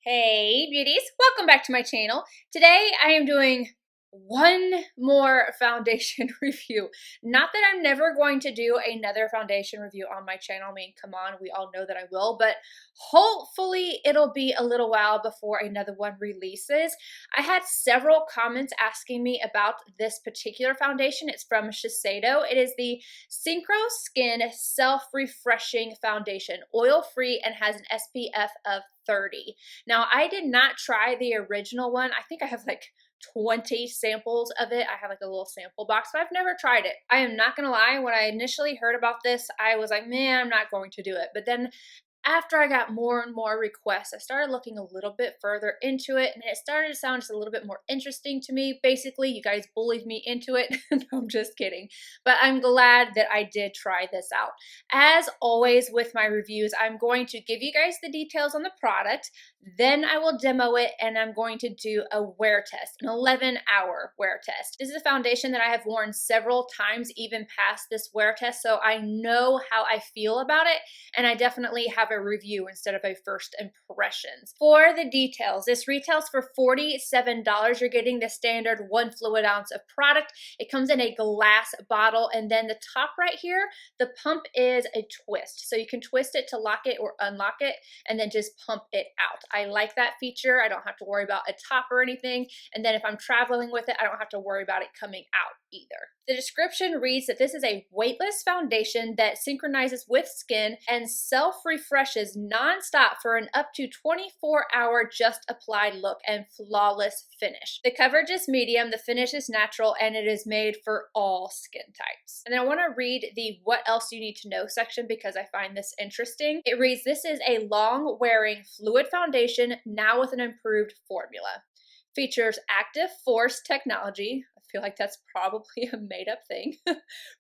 Hey beauties, welcome back to my channel. Today I am doing one more foundation review. Not that I'm never going to do another foundation review on my channel. I mean, come on, we all know that I will, but hopefully it'll be a little while before another one releases. I had several comments asking me about this particular foundation. It's from Shiseido. It is the Synchro Skin Self-Refreshing Foundation, oil-free and has an SPF of 30. Now, I did not try the original one. I think I have like 20 samples of it. I have like a little sample box, but I've never tried it. I am not gonna lie, when I initially heard about this, I was like, man, I'm not going to do it. But then after I got more and more requests, I started looking a little bit further into it, and it started to sound just a little bit more interesting to me. Basically, you guys bullied me into it. No, I'm just kidding. But I'm glad that I did try this out. As always with my reviews, I'm going to give you guys the details on the product, then I will demo it, and I'm going to do a wear test, an 11-hour wear test. This is a foundation that I have worn several times, even past this wear test, so I know how I feel about it, and I definitely have a review instead of a first impressions. For the details, this retails for $47. You're getting the standard 1 fluid ounce of product. It comes in a glass bottle, and then the top right here, the pump is a twist. So you can twist it to lock it or unlock it, and then just pump it out. I like that feature. I don't have to worry about a top or anything. And then if I'm traveling with it, I don't have to worry about it coming out either. The description reads that this is a weightless foundation that synchronizes with skin and self-refreshes non-stop for an up to 24-hour just applied look and flawless finish. The coverage is medium, the finish is natural, and it is made for all skin types. And then I want to read the what else you need to know section because I find this interesting. It reads, this is a long-wearing fluid foundation now with an improved formula. Features active force technology. I feel like that's probably a made-up thing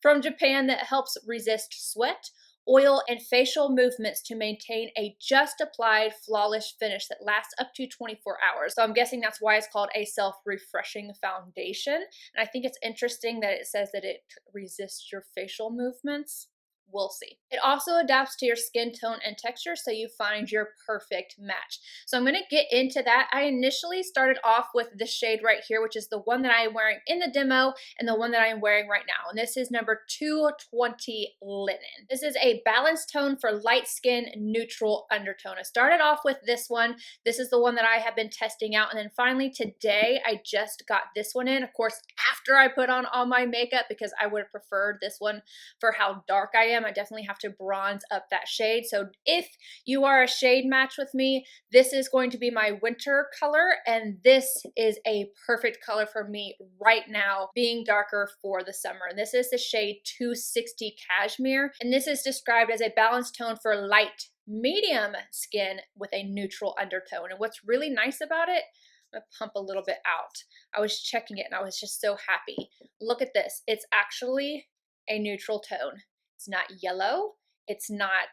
from Japan that helps resist sweat, oil, and facial movements to maintain a just applied flawless finish that lasts up to 24 hours. So I'm guessing that's why it's called a self-refreshing foundation. And I think it's interesting that it says that it resists your facial movements. We'll see. It also adapts to your skin tone and texture so you find your perfect match. So I'm going to get into that. I initially started off with this shade right here, which is the one that I am wearing in the demo and the one that I am wearing right now. And this is number 220 Linen. This is a balanced tone for light skin, neutral undertone. I started off with this one. This is the one that I have been testing out. And then finally today, I just got this one in. Of course, after I put on all my makeup because I would have preferred this one for how dark I am. I definitely have to bronze up that shade. So if you are a shade match with me, this is going to be my winter color, and this is a perfect color for me right now, being darker for the summer. And this is the shade 260 Cashmere, and this is described as a balanced tone for light, medium skin with a neutral undertone. And what's really nice about it, I'm gonna pump a little bit out. I was checking it and I was just so happy. Look at this. It's actually a neutral tone. It's not yellow, it's not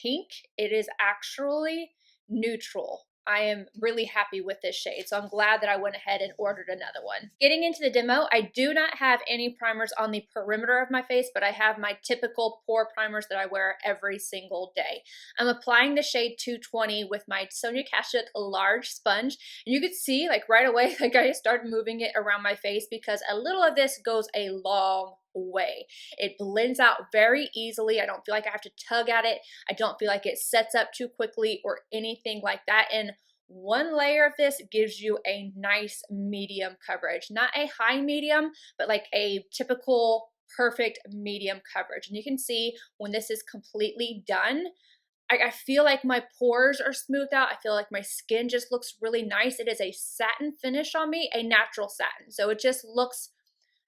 pink, it is actually neutral. I am really happy with this shade, so I'm glad that I went ahead and ordered another one. Getting into the demo, I do not have any primers on the perimeter of my face, but I have my typical pore primers that I wear every single day. I'm applying the shade 220 with my Sonia Kashuk large sponge, and you could see like right away, like I started moving it around my face because a little of this goes a long way. It blends out very easily. I don't feel like I have to tug at it. I don't feel like it sets up too quickly or anything like that. And one layer of this gives you a nice medium coverage, not a high medium, but like a typical perfect medium coverage. And you can see when this is completely done, I feel like my pores are smoothed out. I feel like my skin just looks really nice. It is a satin finish on me, a natural satin. So it just looks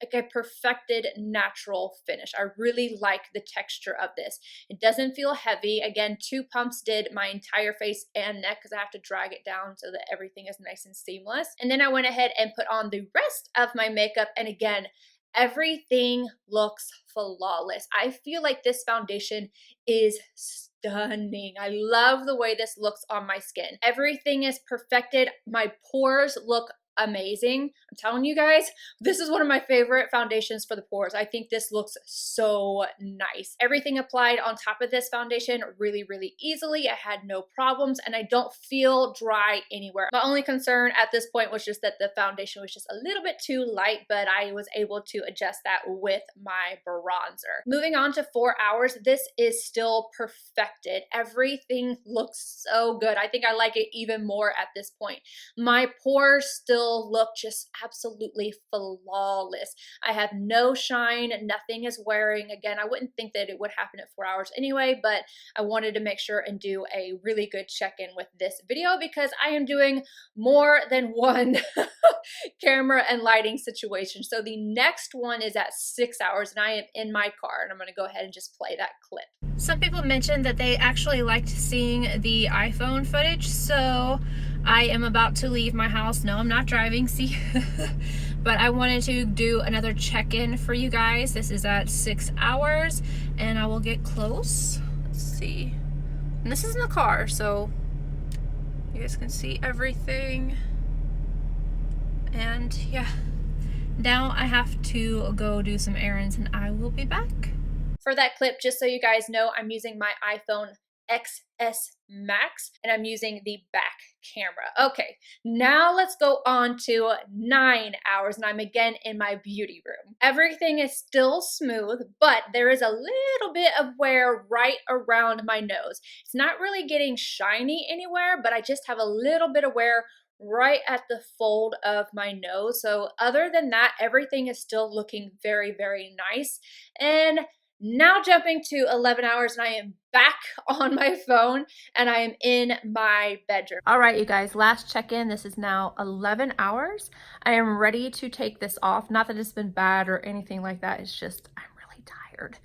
like a perfected natural finish. I really like the texture of this. It doesn't feel heavy. Again, 2 pumps did my entire face and neck because I have to drag it down so that everything is nice and seamless. And then I went ahead and put on the rest of my makeup, and again, everything looks flawless. I feel like this foundation is stunning. I love the way this looks on my skin. Everything is perfected. My pores look amazing. I'm telling you guys, this is one of my favorite foundations for the pores. I think this looks so nice. Everything applied on top of this foundation really, really easily. I had no problems and I don't feel dry anywhere. My only concern at this point was just that the foundation was just a little bit too light, but I was able to adjust that with my bronzer. Moving on to 4 hours, this is still perfected. Everything looks so good. I think I like it even more at this point. My pores still look just absolutely flawless. I have no shine, nothing is wearing. Again, I wouldn't think that it would happen at 4 hours anyway, but I wanted to make sure and do a really good check-in with this video because I am doing more than one camera and lighting situation. So the next one is at 6 hours and I am in my car and I'm going to go ahead and just play that clip. Some people mentioned that they actually liked seeing the iPhone footage, so I am about to leave my house. No, I'm not driving, see? But I wanted to do another check-in for you guys. This is at 6 hours and I will get close. Let's see. And this is in the car, so you guys can see everything. And yeah, now I have to go do some errands and I will be back. For that clip, just so you guys know, I'm using my iPhone XS Max and I'm using the back camera. Okay, now let's go on to 9 hours and I'm again in my beauty room. Everything is still smooth, but there is a little bit of wear right around my nose. It's not really getting shiny anywhere, but I just have a little bit of wear right at the fold of my nose. So other than that, everything is still looking very, very nice. And now jumping to 11 hours and I am back on my phone and I am in my bedroom. All right, you guys, last check-in. This is now 11 hours. I am ready to take this off. Not that it's been bad or anything like that. It's just, I'm really tired.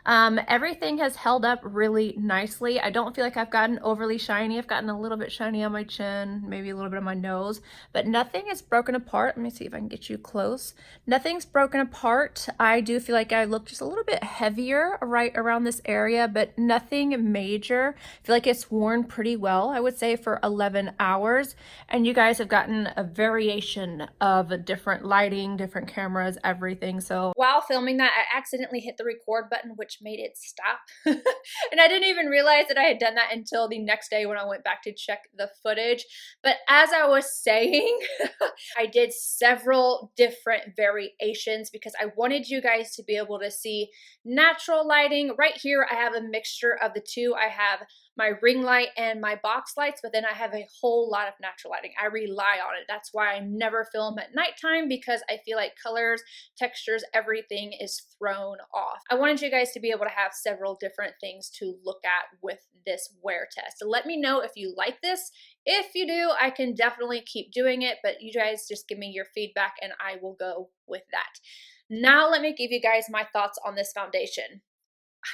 Everything has held up really nicely. I don't feel like I've gotten overly shiny. I've gotten a little bit shiny on my chin, maybe a little bit on my nose, but nothing is broken apart. Let me see if I can get you close. Nothing's broken apart. I do feel like I look just a little bit heavier right around this area, but nothing major. I feel like it's worn pretty well, I would say, for 11 hours. And you guys have gotten a variation of different lighting, different cameras, everything. So while filming that, I accidentally hit the record button, which made it stop. And I didn't even realize that I had done that until the next day when I went back to check the footage. But as I was saying, I did several different variations because I wanted you guys to be able to see natural lighting. Right here, I have a mixture of the two. I have my ring light and my box lights, but then I have a whole lot of natural lighting. I rely on it. That's why I never film at nighttime because I feel like colors, textures, everything is thrown off. I wanted you guys to be able to have several different things to look at with this wear test. So let me know if you like this. If you do, I can definitely keep doing it, but you guys just give me your feedback and I will go with that. Now let me give you guys my thoughts on this foundation.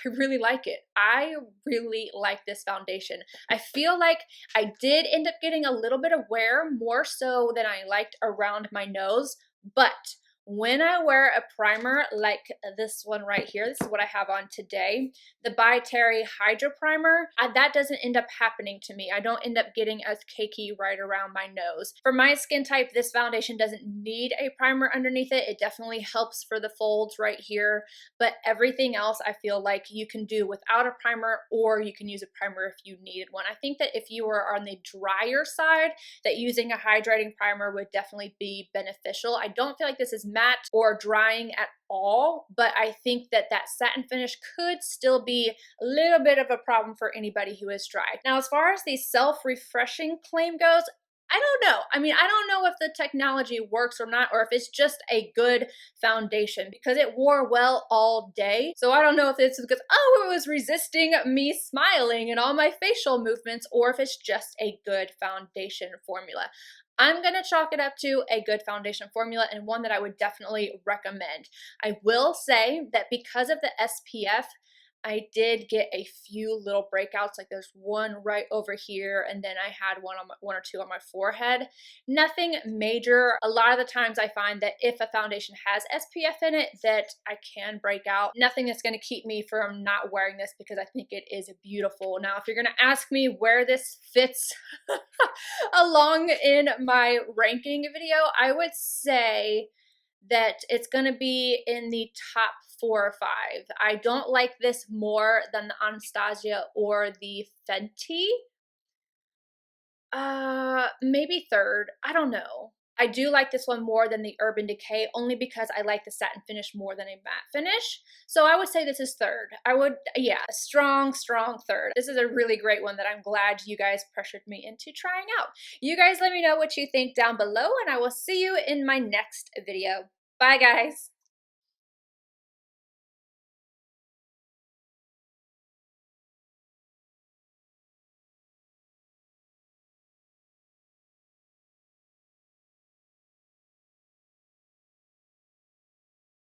I really like it. I really like this foundation. I feel like I did end up getting a little bit of wear, more so than I liked around my nose, but when I wear a primer like this one right here, this is what I have on today, the By Terry Hydra Primer, that doesn't end up happening to me. I don't end up getting as cakey right around my nose. For my skin type, this foundation doesn't need a primer underneath it. It definitely helps for the folds right here, but everything else I feel like you can do without a primer, or you can use a primer if you needed one. I think that if you were on the drier side, that using a hydrating primer would definitely be beneficial. I don't feel like this is matte or drying at all, but I think that that satin finish could still be a little bit of a problem for anybody who is dry. Now, as far as the self-refreshing claim goes, I don't know. I mean, I don't know if the technology works or not, or if it's just a good foundation because it wore well all day. So I don't know if it's because, oh, it was resisting me smiling and all my facial movements, or if it's just a good foundation formula. I'm going to chalk it up to a good foundation formula and one that I would definitely recommend. I will say that because of the SPF, I did get a few little breakouts, like there's one right over here, and then I had one or two on my forehead. Nothing major. A lot of the times I find that if a foundation has SPF in it, that I can break out. Nothing that's going to keep me from not wearing this because I think it is beautiful. Now, if you're going to ask me where this fits along in my ranking video, I would say that it's going to be in the top 4 or 5. I don't like this more than the Anastasia or the Fenty. Maybe 3rd. I don't know. I do like this one more than the Urban Decay only because I like the satin finish more than a matte finish. So I would say this is 3rd. Yeah, a strong 3rd. This is a really great one that I'm glad you guys pressured me into trying out. You guys let me know what you think down below, and I will see you in my next video. Bye, guys.